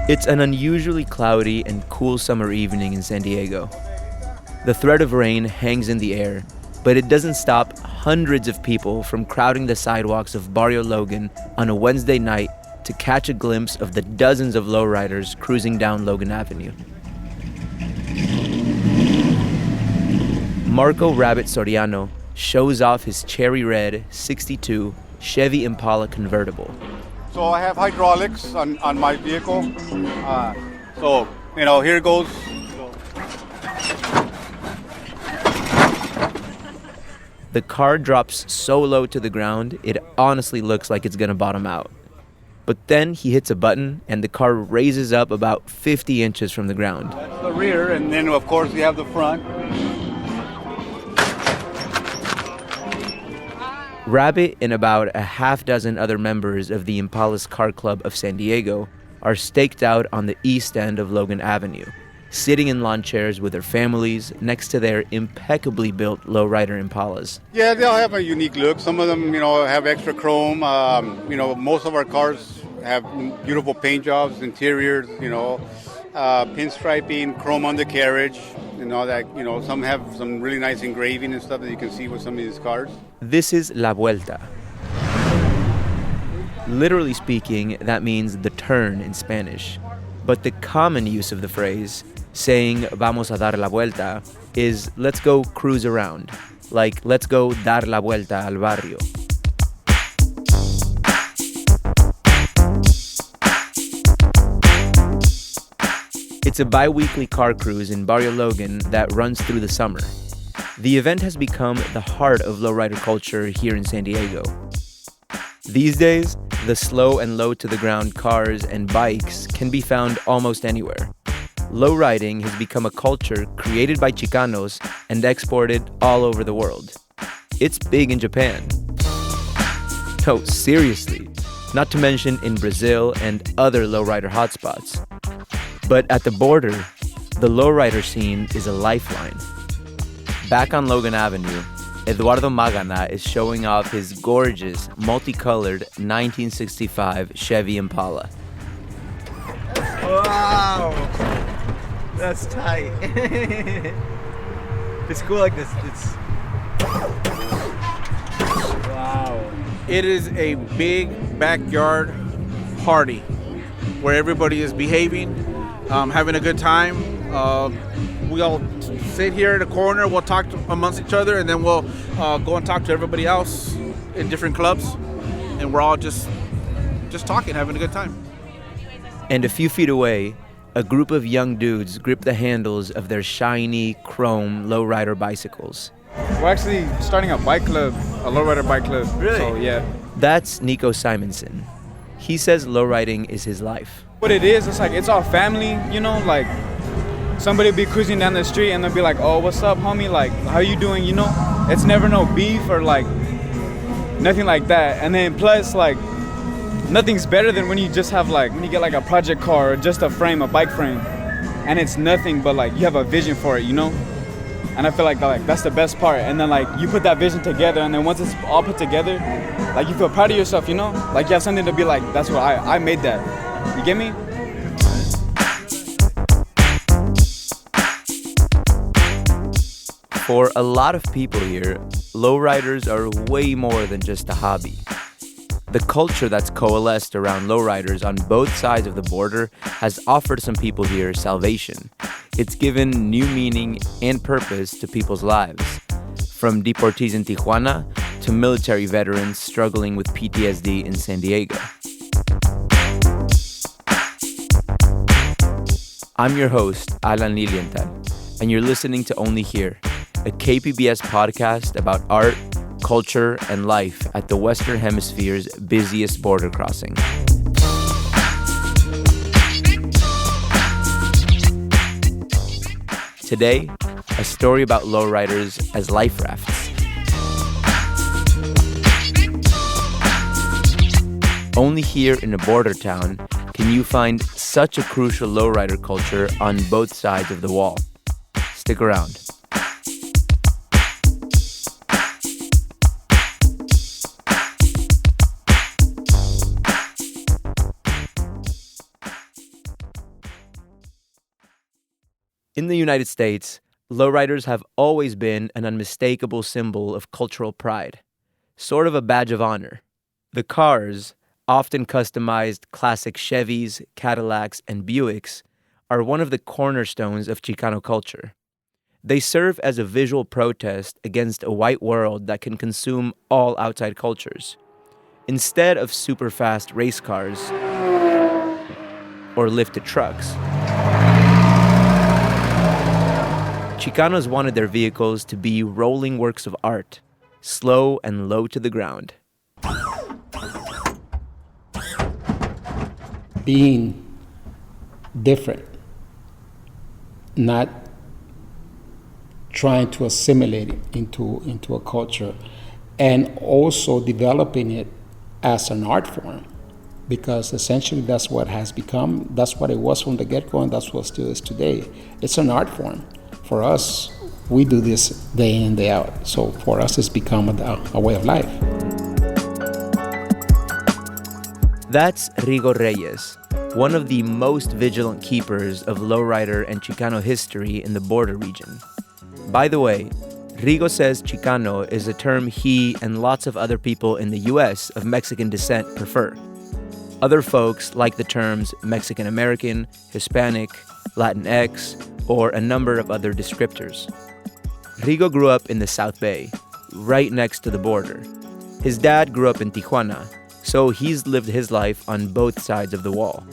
It's an unusually cloudy and cool summer evening in San Diego. The threat of rain hangs in the air, but it doesn't stop hundreds of people from crowding the sidewalks of Barrio Logan on a Wednesday night to catch a glimpse of the dozens of lowriders cruising down Logan Avenue. Marco Rabbit Soriano shows off his cherry red 62 Chevy Impala convertible. So I have hydraulics on my vehicle. Here goes. The car drops so low to the ground, it honestly looks like it's gonna bottom out. But then he hits a button and the car raises up about 50 inches from the ground. That's the rear, and then of course you have the front. Rabbit and about a half dozen other members of the Impala's Car Club of San Diego are staked out on the east end of Logan Avenue, sitting in lawn chairs with their families next to their impeccably built lowrider Impalas. Yeah, they'll have a unique look. Some of them, have extra chrome. Most of our cars have beautiful paint jobs, interiors, pinstriping, chrome undercarriage. Some have some really nice engraving and stuff that you can see with some of these cars. This is La Vuelta. Literally speaking, that means the turn in Spanish. But the common use of the phrase, saying vamos a dar la vuelta, is let's go cruise around. Like let's go dar la vuelta al barrio. It's a biweekly car cruise in Barrio Logan that runs through the summer. The event has become the heart of lowrider culture here in San Diego. These days, the slow and low-to-the-ground cars and bikes can be found almost anywhere. Lowriding has become a culture created by Chicanos and exported all over the world. It's big in Japan. No, seriously. Not to mention in Brazil and other lowrider hotspots. But at the border, the lowrider scene is a lifeline. Back on Logan Avenue, Eduardo Magana is showing off his gorgeous, multicolored 1965 Chevy Impala. Wow! That's tight. It's cool like this. Wow. It is a big backyard party where everybody is behaving, having a good time. We all sit here in a corner, we'll talk amongst each other, and then we'll go and talk to everybody else in different clubs, and we're all just talking, having a good time. And a few feet away, a group of young dudes grip the handles of their shiny, chrome lowrider bicycles. We're actually starting a bike club, a lowrider bike club. Really? So, yeah. That's Nico Simonson. He says lowriding is his life. What it is, it's our family, like somebody be cruising down the street and they'll be like, oh, what's up, homie? Like, how you doing, It's never no beef or nothing like that. And then plus, nothing's better than when you just have when you get a project car or just a bike frame. And it's nothing but you have a vision for it, And I feel like that's the best part. And then you put that vision together, and then once it's all put together, you feel proud of yourself, you have something to be that's what I made that. You get me? For a lot of people here, lowriders are way more than just a hobby. The culture that's coalesced around lowriders on both sides of the border has offered some people here salvation. It's given new meaning and purpose to people's lives. From deportees in Tijuana to military veterans struggling with PTSD in San Diego. I'm your host, Alan Lilienthal, and you're listening to Only Here, a KPBS podcast about art, culture, and life at the Western Hemisphere's busiest border crossing. Today, a story about lowriders as life rafts. Only here in a border town can you find such a crucial lowrider culture on both sides of the wall. Stick around. In the United States, lowriders have always been an unmistakable symbol of cultural pride, sort of a badge of honor. The cars, often customized classic Chevys, Cadillacs, and Buicks, are one of the cornerstones of Chicano culture. They serve as a visual protest against a white world that can consume all outside cultures. Instead of super fast race cars or lifted trucks, Chicanos wanted their vehicles to be rolling works of art, slow and low to the ground. Being different, not trying to assimilate it into a culture, and also developing it as an art form, because essentially that's what has become, that's what it was from the get-go, and that's what still is today. It's an art form. For us, we do this day in, day out. So for us, it's become a way of life. That's Rigo Reyes, one of the most vigilant keepers of lowrider and Chicano history in the border region. By the way, Rigo says Chicano is a term he and lots of other people in the U.S. of Mexican descent prefer. Other folks like the terms Mexican American, Hispanic, Latinx, or a number of other descriptors. Rigo grew up in the South Bay, right next to the border. His dad grew up in Tijuana, so he's lived his life on both sides of the wall.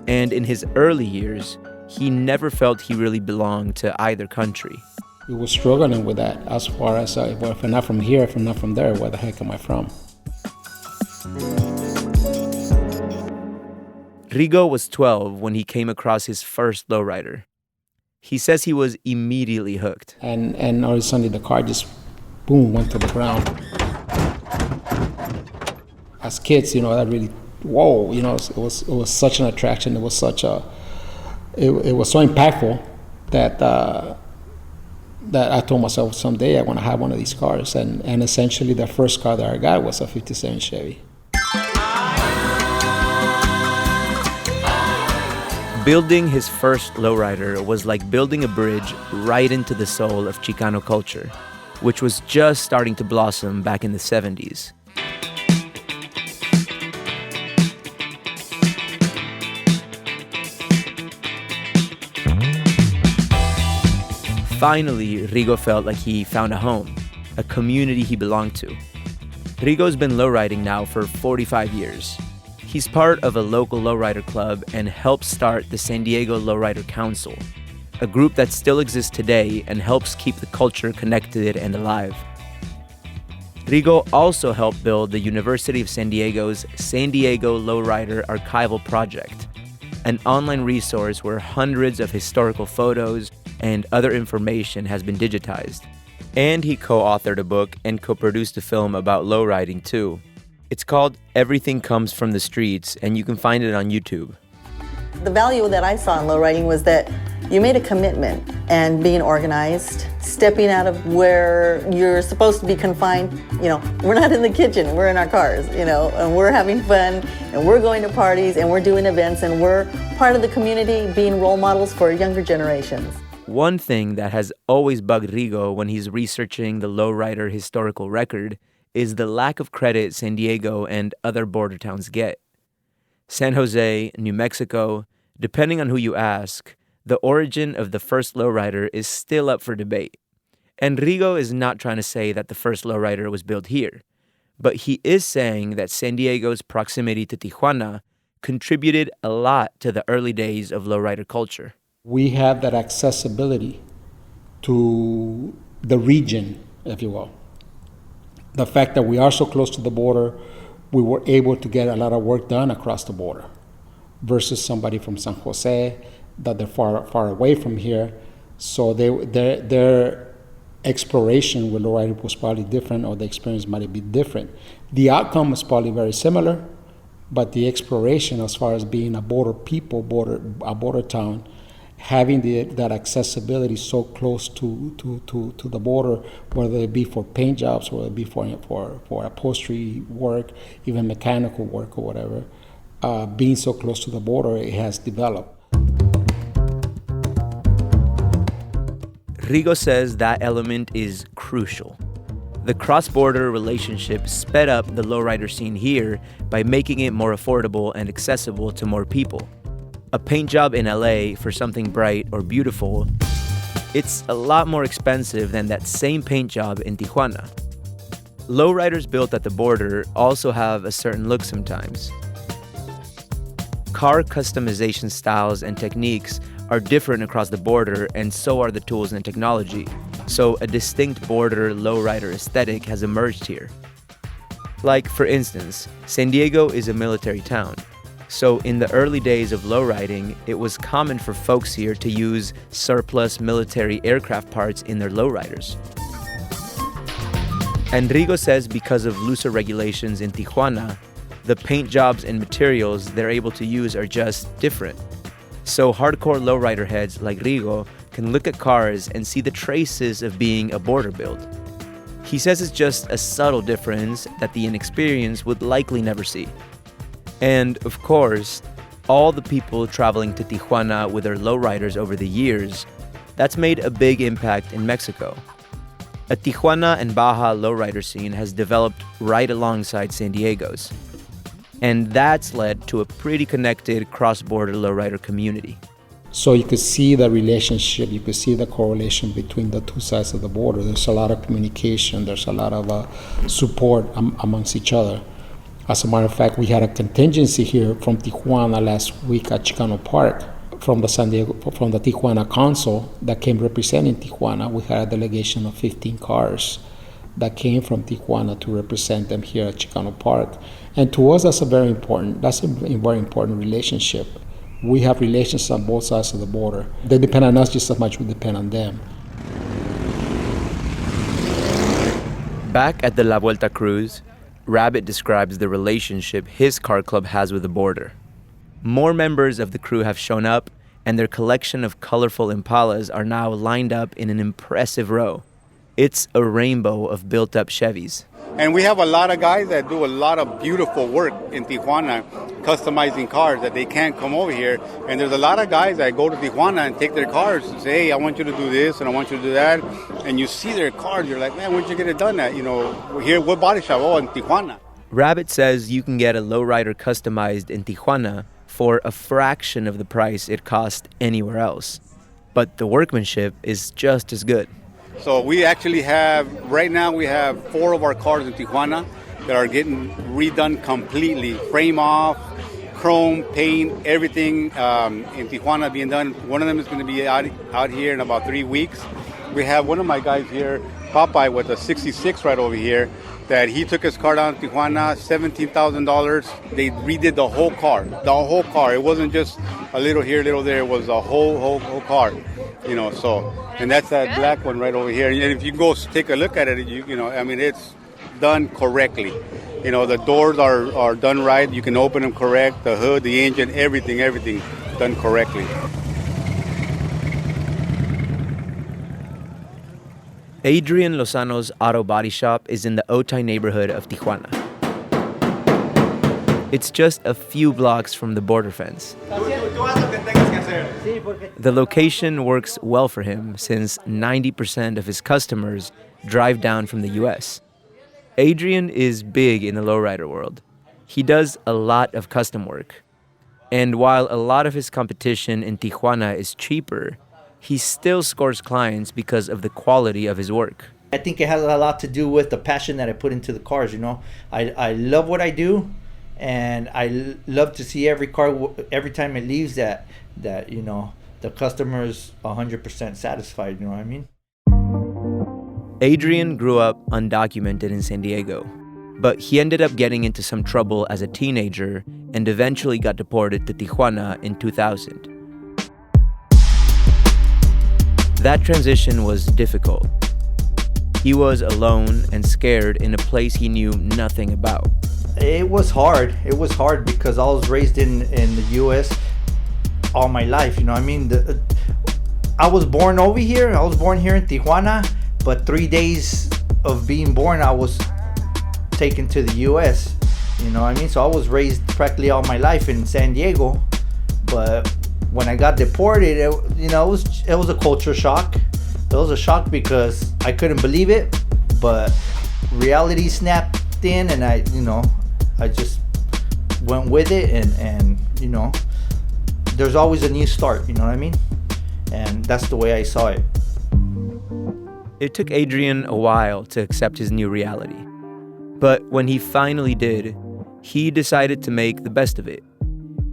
And in his early years, he never felt he really belonged to either country. We were struggling with that as far as, well, if I'm not from here, if I'm not from there, where the heck am I from? Rigo was 12 when he came across his first lowrider. He says he was immediately hooked. And all of a sudden the car just, boom, went to the ground. As kids, that really, whoa, it was such an attraction. It was such it was so impactful that I told myself someday I want to have one of these cars. And essentially the first car that I got was a 57 Chevy. Building his first lowrider was like building a bridge right into the soul of Chicano culture, which was just starting to blossom back in the 70s. Finally, Rigo felt like he found a home, a community he belonged to. Rigo's been lowriding now for 45 years. He's part of a local lowrider club and helped start the San Diego Lowrider Council, a group that still exists today and helps keep the culture connected and alive. Rigo also helped build the University of San Diego's San Diego Lowrider Archival Project, an online resource where hundreds of historical photos and other information has been digitized. And he co-authored a book and co-produced a film about lowriding too. It's called Everything Comes from the Streets, and you can find it on YouTube. The value that I saw in lowriding was that you made a commitment and being organized, stepping out of where you're supposed to be confined. We're not in the kitchen, we're in our cars, and we're having fun, and we're going to parties, and we're doing events, and we're part of the community, being role models for younger generations. One thing that has always bugged Rigo when he's researching the lowrider historical record is the lack of credit San Diego and other border towns get. San Jose, New Mexico, depending on who you ask, the origin of the first lowrider is still up for debate. And Rigo is not trying to say that the first lowrider was built here, but he is saying that San Diego's proximity to Tijuana contributed a lot to the early days of lowrider culture. We have that accessibility to the region, if you will. The fact that we are so close to the border, we were able to get a lot of work done across the border versus somebody from San Jose that they're far away from here. So their exploration with lowriding was probably different, or the experience might be different. The outcome is probably very similar, but the exploration as far as being a border people, a border town, having that accessibility so close to the border, whether it be for paint jobs, whether it be for upholstery work, even mechanical work or whatever, being so close to the border, it has developed. Rigo says that element is crucial. The cross-border relationship sped up the lowrider scene here by making it more affordable and accessible to more people. A paint job in LA for something bright or beautiful, it's a lot more expensive than that same paint job in Tijuana. Lowriders built at the border also have a certain look sometimes. Car customization styles and techniques are different across the border, and so are the tools and technology. So a distinct border lowrider aesthetic has emerged here. Like, for instance, San Diego is a military town. So in the early days of lowriding, it was common for folks here to use surplus military aircraft parts in their lowriders. And Rigo says because of looser regulations in Tijuana, the paint jobs and materials they're able to use are just different. So hardcore lowrider heads like Rigo can look at cars and see the traces of being a border build. He says it's just a subtle difference that the inexperienced would likely never see. And of course, all the people traveling to Tijuana with their lowriders over the years, that's made a big impact in Mexico. A Tijuana and Baja lowrider scene has developed right alongside San Diego's. And that's led to a pretty connected cross-border lowrider community. So you could see the relationship, you could see the correlation between the two sides of the border. There's a lot of communication, there's a lot of support amongst each other. As a matter of fact, we had a contingency here from Tijuana last week at Chicano Park from the Tijuana Council that came representing Tijuana. We had a delegation of 15 cars that came from Tijuana to represent them here at Chicano Park. And to us, that's a very important relationship. We have relations on both sides of the border. They depend on us just as much as we depend on them. Back at the La Vuelta cruise, Rabbit describes the relationship his car club has with the border. More members of the crew have shown up, and their collection of colorful Impalas are now lined up in an impressive row. It's a rainbow of built-up Chevys. And we have a lot of guys that do a lot of beautiful work in Tijuana, customizing cars that they can't come over here. And there's a lot of guys that go to Tijuana and take their cars and say, hey, I want you to do this and I want you to do that. And you see their cars, you're like, man, where'd you get it done at? You know, here, what body shop? Oh, in Tijuana. Rabbit says you can get a lowrider customized in Tijuana for a fraction of the price it costs anywhere else. But the workmanship is just as good. So we actually have, right now we have 4 of our cars in Tijuana that are getting redone completely. Frame off, chrome, paint, everything in Tijuana being done. One of them is going to be out here in about 3 weeks. We have one of my guys here, Popeye, with a 66 right over here, that he took his car down to Tijuana, $17,000. They redid the whole car. It wasn't just a little here, a little there. It was the whole car, you know, so. And that's that black one right over here. And if you go take a look at it, you know, I mean, it's done correctly. You know, the doors are done right. You can open them correct. The hood, the engine, everything done correctly. Adrian Lozano's auto body shop is in the Otay neighborhood of Tijuana. It's just a few blocks from the border fence. The location works well for him since 90% of his customers drive down from the US. Adrian is big in the lowrider world. He does a lot of custom work. And while a lot of his competition in Tijuana is cheaper, he still scores clients because of the quality of his work. I think it has a lot to do with the passion that I put into the cars, you know. I love what I do, and I love to see every car, every time it leaves, that you know, the customer is 100% satisfied, you know what I mean? Adrian grew up undocumented in San Diego, but he ended up getting into some trouble as a teenager and eventually got deported to Tijuana in 2000. That transition was difficult. He was alone and scared in a place he knew nothing about. It was hard. It was hard because I was raised in the U.S. all my life, you know what I mean? I was born over here. I was born here in Tijuana, but 3 days of being born, I was taken to the U.S., you know what I mean? So I was raised practically all my life in San Diego, but when I got deported, it was a culture shock. a shock because I couldn't believe it, but reality snapped in, and I just went with it, and there's always a new start, you know what I mean? And that's the way I saw it. It took Adrian a while to accept his new reality. But when he finally did, he decided to make the best of it.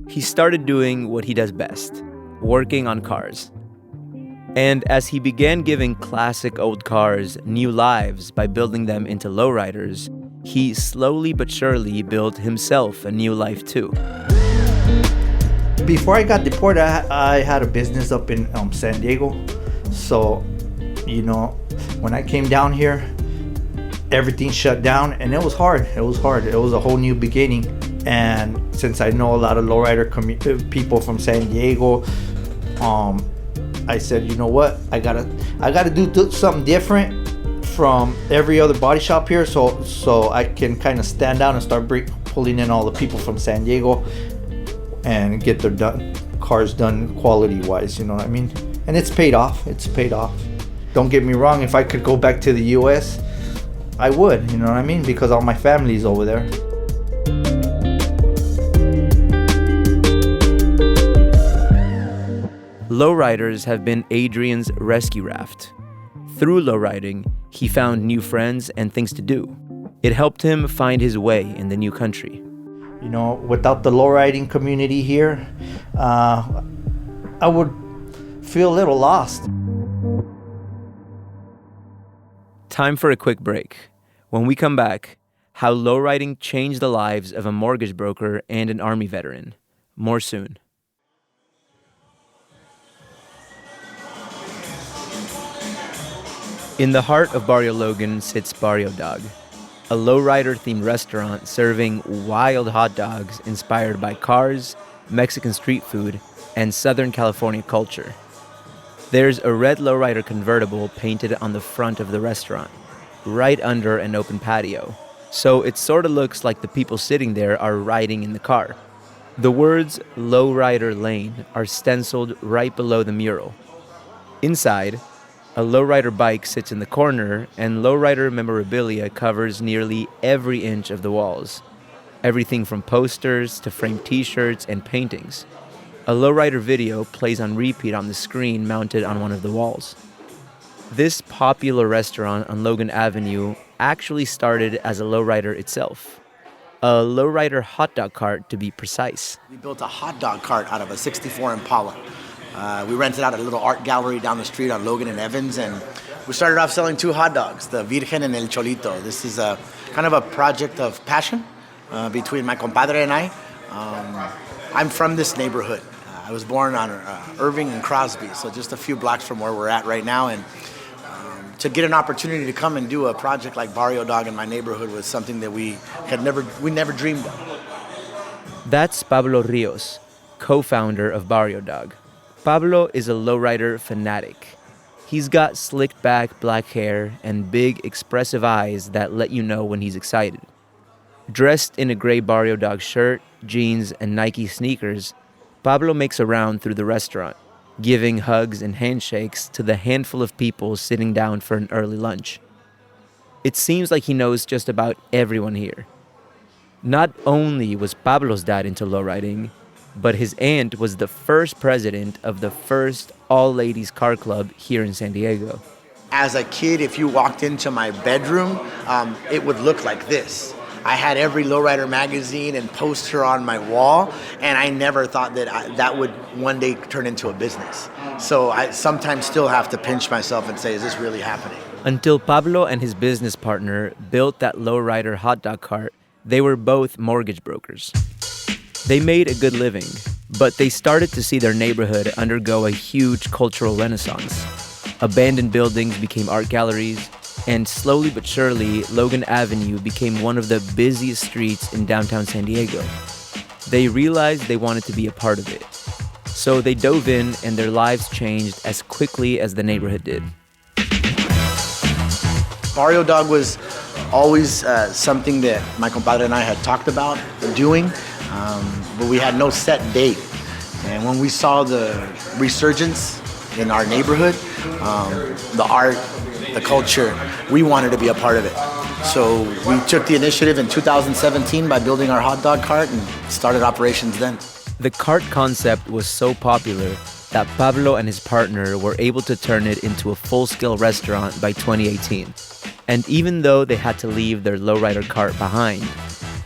He started doing what he does best, working on cars. And as he began giving classic old cars new lives by building them into lowriders, he slowly but surely built himself a new life too. Before I got deported, I had a business up in San Diego. So, when I came down here, everything shut down, and it was hard. It was a whole new beginning. And since I know a lot of lowrider people from San Diego, I said, you know what? I gotta do something different from every other body shop here, so I can kind of stand out and start pulling in all the people from San Diego and get their cars done quality-wise. You know what I mean? And it's paid off. Don't get me wrong. If I could go back to the U.S., I would. You know what I mean? Because all my family's over there. Lowriders have been Adrian's rescue raft. Through lowriding, he found new friends and things to do. It helped him find his way in the new country. Without the lowriding community here, I would feel a little lost. Time for a quick break. When we come back, how lowriding changed the lives of a mortgage broker and an Army veteran. More soon. In the heart of Barrio Logan sits Barrio Dog, a lowrider-themed restaurant serving wild hot dogs inspired by cars, Mexican street food, and Southern California culture. There's a red lowrider convertible painted on the front of the restaurant, right under an open patio, so it sort of looks like the people sitting there are riding in the car. The words Lowrider Lane are stenciled right below the mural. Inside, a lowrider bike sits in the corner, and lowrider memorabilia covers nearly every inch of the walls. Everything from posters to framed t-shirts and paintings. A lowrider video plays on repeat on the screen mounted on one of the walls. This popular restaurant on Logan Avenue actually started as a lowrider itself. A lowrider hot dog cart, to be precise. We built a hot dog cart out of a 64 Impala. We rented out a little art gallery down the street on Logan and Evans, and we started off selling 2 hot dogs, the Virgen and El Cholito. This is a kind of a project of passion between my compadre and I. I'm from this neighborhood. I was born on Irving and Crosby, so just a few blocks from where we're at right now. And to get an opportunity to come and do a project like Barrio Dog in my neighborhood was something that we never dreamed of. That's Pablo Rios, co-founder of Barrio Dog. Pablo is a lowrider fanatic. He's got slicked back black hair and big expressive eyes that let you know when he's excited. Dressed in a gray Barrio Dog shirt, jeans, and Nike sneakers, Pablo makes a round through the restaurant, giving hugs and handshakes to the handful of people sitting down for an early lunch. It seems like he knows just about everyone here. Not only was Pablo's dad into lowriding, but his aunt was the first president of the first all-ladies car club here in San Diego. As a kid, if you walked into my bedroom, it would look like this. I had every lowrider magazine and poster on my wall, and I never thought that that would one day turn into a business. So I sometimes still have to pinch myself and say, is this really happening? Until Pablo and his business partner built that lowrider hot dog cart, they were both mortgage brokers. They made a good living, but they started to see their neighborhood undergo a huge cultural renaissance. Abandoned buildings became art galleries, and slowly but surely, Logan Avenue became one of the busiest streets in downtown San Diego. They realized they wanted to be a part of it. So they dove in, and their lives changed as quickly as the neighborhood did. Barrio Dog was always something that my compadre and I had talked about doing, but we had no set date. And when we saw the resurgence in our neighborhood, the art, the culture. We wanted to be a part of it. So we took the initiative in 2017 by building our hot dog cart and started operations then. The cart concept was so popular that Pablo and his partner were able to turn it into a full-scale restaurant by 2018. And even though they had to leave their lowrider cart behind,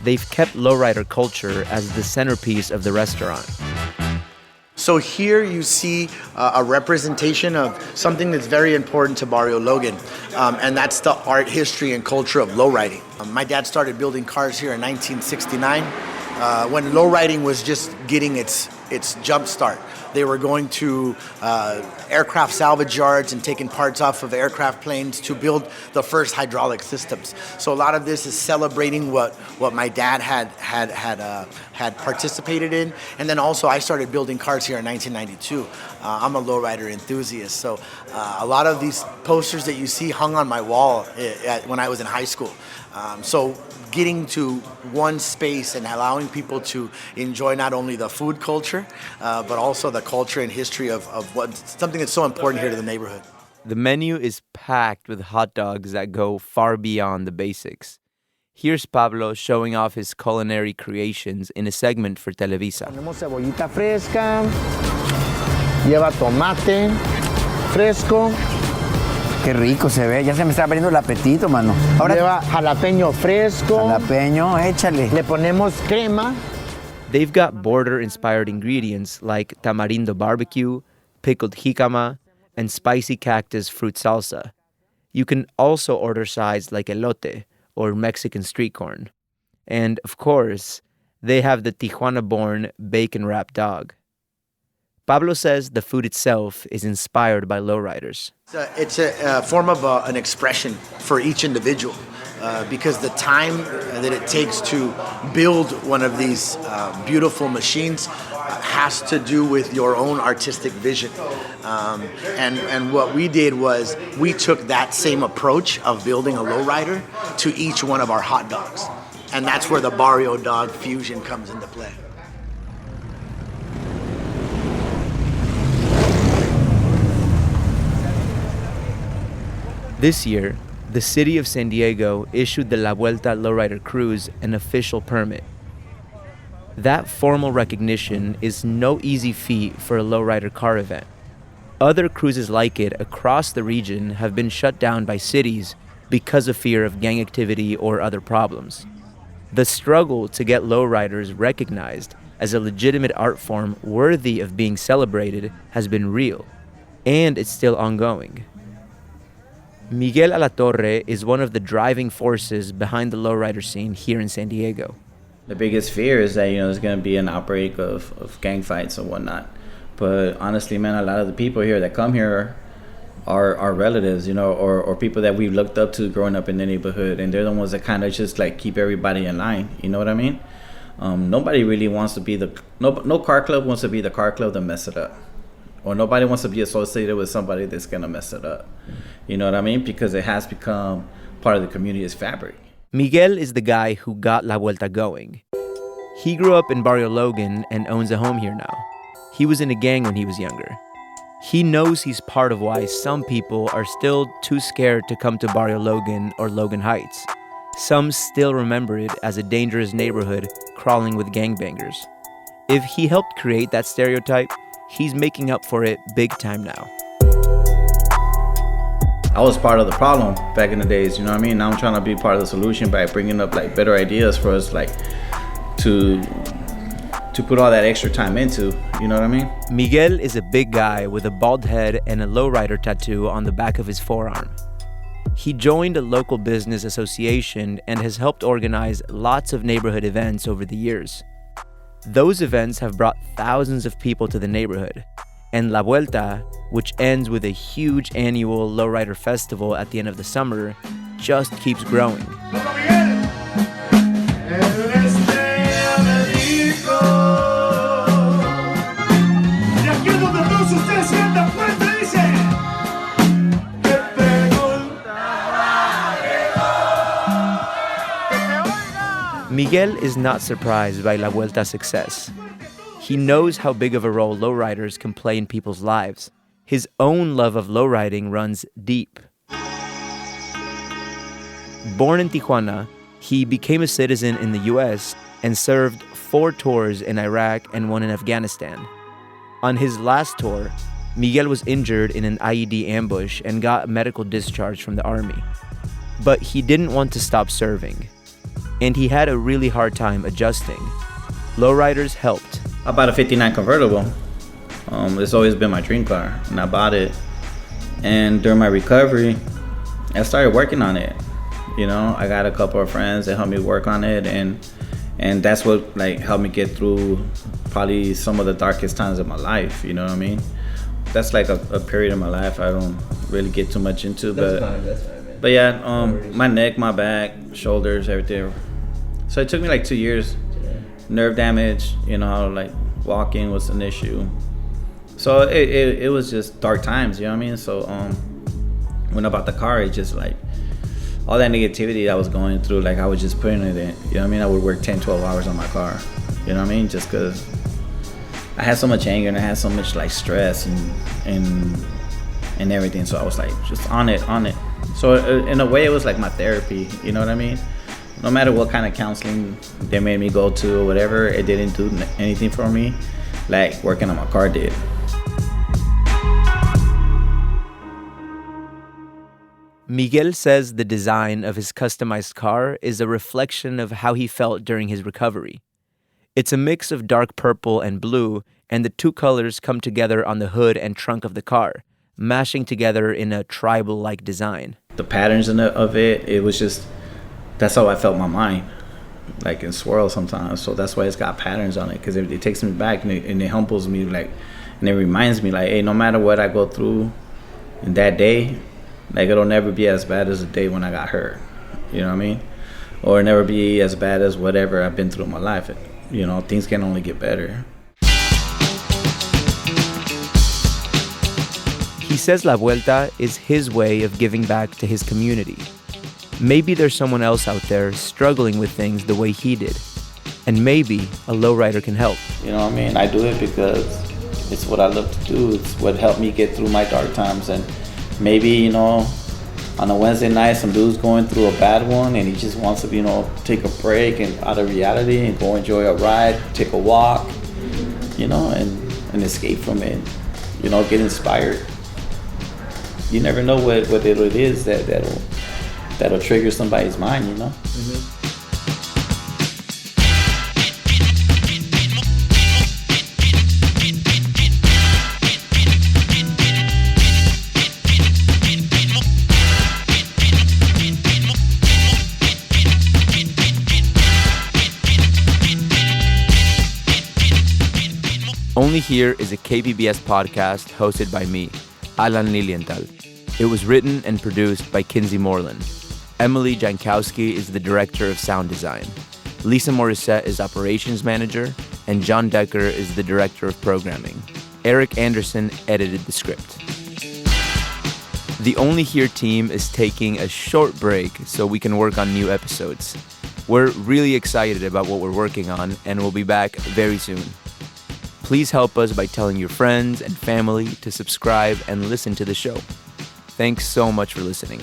they've kept lowrider culture as the centerpiece of the restaurant. So here you see a representation of something that's very important to Barrio Logan, and that's the art, history, and culture of lowriding. My dad started building cars here in 1969 when lowriding was just getting its jump start. They were going to aircraft salvage yards and taking parts off of aircraft planes to build the first hydraulic systems. So a lot of this is celebrating what my dad had participated in. And then also I started building cars here in 1992. I'm a lowrider enthusiast. So a lot of these posters that you see hung on my wall when I was in high school. So getting to one space and allowing people to enjoy not only the food culture, but also the culture and history of something that's so important here to the neighborhood. The menu is packed with hot dogs that go far beyond the basics. Here's Pablo showing off his culinary creations in a segment for Televisa. Tenemos cebollita fresca, lleva tomate fresco. Qué rico se ve, ya se me está abriendo el apetito, mano. Ahora lleva jalapeño fresco. Jalapeño, échale. Le ponemos crema. They've got border-inspired ingredients like tamarindo barbecue, pickled jicama, and spicy cactus fruit salsa. You can also order sides like elote, or Mexican street corn. And, of course, they have the Tijuana-born bacon-wrapped dog. Pablo says the food itself is inspired by lowriders. It's a form of an expression for each individual because the time that it takes to build one of these beautiful machines has to do with your own artistic vision. And what we did was we took that same approach of building a lowrider to each one of our hot dogs. And that's where the Barrio Dog fusion comes into play. This year, the city of San Diego issued the La Vuelta Lowrider Cruise an official permit. That formal recognition is no easy feat for a lowrider car event. Other cruises like it across the region have been shut down by cities because of fear of gang activity or other problems. The struggle to get lowriders recognized as a legitimate art form worthy of being celebrated has been real, and it's still ongoing. Miguel Alatorre is one of the driving forces behind the lowrider scene here in San Diego. The biggest fear is that, there's going to be an outbreak of gang fights and whatnot. But honestly, man, a lot of the people here that come here are relatives, or people that we've looked up to growing up in the neighborhood. And they're the ones that kind of just like keep everybody in line. You know what I mean? Nobody really wants to be no car club wants to be the car club to mess it up. Or nobody wants to be associated with somebody that's going to mess it up. You know what I mean? Because it has become part of the community's fabric. Miguel is the guy who got La Vuelta going. He grew up in Barrio Logan and owns a home here now. He was in a gang when he was younger. He knows he's part of why some people are still too scared to come to Barrio Logan or Logan Heights. Some still remember it as a dangerous neighborhood crawling with gangbangers. If he helped create that stereotype, he's making up for it big time now. I was part of the problem back in the days, you know what I mean? Now I'm trying to be part of the solution by bringing up like better ideas for us, like to put all that extra time into, you know what I mean? Miguel is a big guy with a bald head and a lowrider tattoo on the back of his forearm. He joined a local business association and has helped organize lots of neighborhood events over the years. Those events have brought thousands of people to the neighborhood. And La Vuelta, which ends with a huge annual lowrider festival at the end of the summer, just keeps growing. Miguel is not surprised by La Vuelta's success. He knows how big of a role lowriders can play in people's lives. His own love of lowriding runs deep. Born in Tijuana, he became a citizen in the U.S. and served 4 tours in Iraq and 1 in Afghanistan. On his last tour, Miguel was injured in an IED ambush and got medical discharge from the army. But he didn't want to stop serving, and he had a really hard time adjusting. Lowriders helped. I bought a 59 convertible. It's always been my dream car, and I bought it. And during my recovery, I started working on it. You know, I got a couple of friends that helped me work on it, and that's what like helped me get through probably some of the darkest times of my life. You know what I mean? That's like a period of my life I don't really get too much into, That's fine, man. But yeah, my neck, my back, shoulders, everything. So it took me like 2 years. Nerve damage, you know, like walking was an issue. So it was just dark times, you know what I mean? So when I bought the car, it just like all that negativity I was going through, like I was just putting it in, you know what I mean? I would work 10, 12 hours on my car, you know what I mean? Just because I had so much anger and I had so much like stress and everything. So I was like just on it. So in a way, it was like my therapy, you know what I mean? No matter what kind of counseling they made me go to or whatever, it didn't do anything for me like working on my car did. Miguel says the design of his customized car is a reflection of how he felt during his recovery. It's a mix of dark purple and blue, and the 2 colors come together on the hood and trunk of the car, mashing together in a tribal-like design. The patterns of it was just, that's how I felt my mind, like in swirls sometimes. So that's why it's got patterns on it, because it takes me back and it humbles me, like, and it reminds me, like, hey, no matter what I go through in that day, like it'll never be as bad as the day when I got hurt, you know what I mean? Or never be as bad as whatever I've been through in my life. You know, things can only get better. He says La Vuelta is his way of giving back to his community. Maybe there's someone else out there struggling with things the way he did. And maybe a lowrider can help. You know what I mean? I do it because it's what I love to do. It's what helped me get through my dark times. And maybe, you know, on a Wednesday night, some dude's going through a bad one and he just wants to, you know, take a break and out of reality and go enjoy a ride, take a walk, you know, and escape from it, you know, get inspired. You never know what it is that'll trigger somebody's mind, you know? Mm-hmm. Only Here is a KPBS podcast hosted by me, Alan Lilienthal. It was written and produced by Kinsey Moreland. Emily Jankowski is the director of sound design. Lisa Morissette is operations manager, and John Decker is the director of programming. Eric Anderson edited the script. The Only Here team is taking a short break so we can work on new episodes. We're really excited about what we're working on, and we'll be back very soon. Please help us by telling your friends and family to subscribe and listen to the show. Thanks so much for listening.